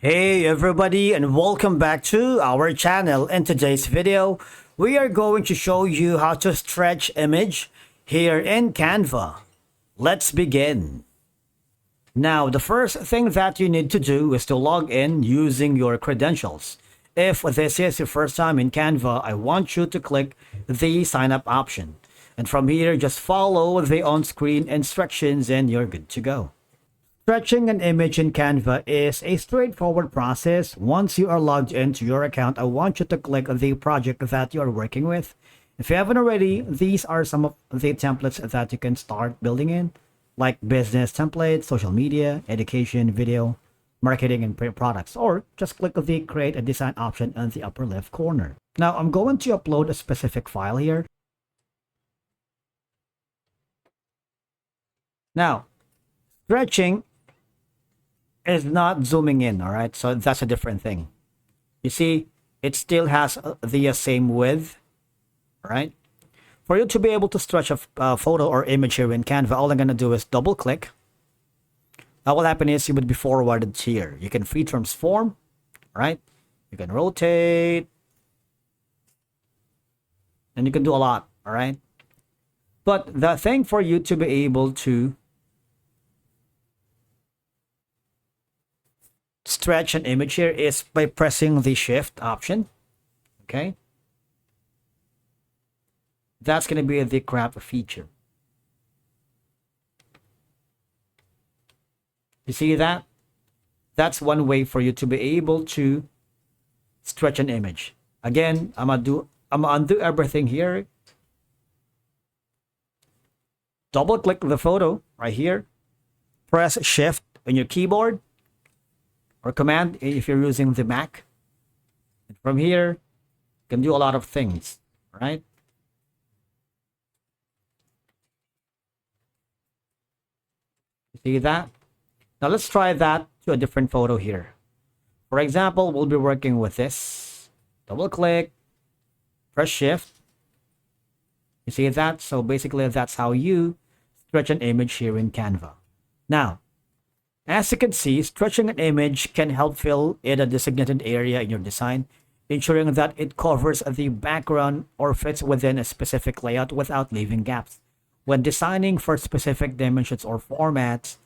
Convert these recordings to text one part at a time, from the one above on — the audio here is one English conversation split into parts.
Hey everybody, and welcome back to our channel. In today's video, we are going to show you how to stretch image here in Canva. Let's begin. Now, the first thing that you need to do is to log in using your credentials. If this is your first time in Canva, I want you to click the sign up option. And from here, just follow the on-screen instructions and you're good to go. Stretching an image in Canva is a straightforward process. Once you are logged into your account, I want you to click the project that you are working with. If you haven't already, these are some of the templates that you can start building in, like business templates, social media, education, video, marketing, and print products. Or just click the create a design option in the upper left corner. Now, I'm going to upload a specific file here. Now, stretching is not zooming in, all right? So that's a different thing. You see, it still has the same width, right? For you to be able to stretch a photo or image here in Canva, all I'm going to do is double click. Now what happens is you would be forwarded here. You can free transform, right? You can rotate, and you can do a lot, all right? But the thing for you to be able to stretch an image here is by pressing the shift option. Okay, that's going to be the crop feature. You see that? That's one way for you to be able to stretch an image. Again, I'm gonna undo everything here. Double click the photo right here. Press shift on your keyboard or command if you're using the Mac. And from here, you can do a lot of things, right? You see that? Now let's try that to a different photo here. For example, we'll be working with this. Double click, press shift. You see that? So basically that's how you stretch an image here in Canva. Now, as you can see, stretching an image can help fill in a designated area in your design, ensuring that it covers the background or fits within a specific layout without leaving gaps. When designing for specific dimensions or formats,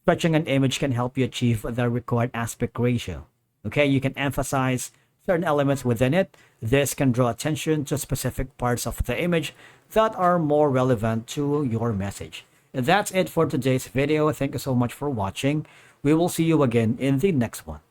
stretching an image can help you achieve the required aspect ratio. Okay, you can emphasize certain elements within it. This can draw attention to specific parts of the image that are more relevant to your message. That's it for today's video. Thank you so much for watching. We will see you again in the next one.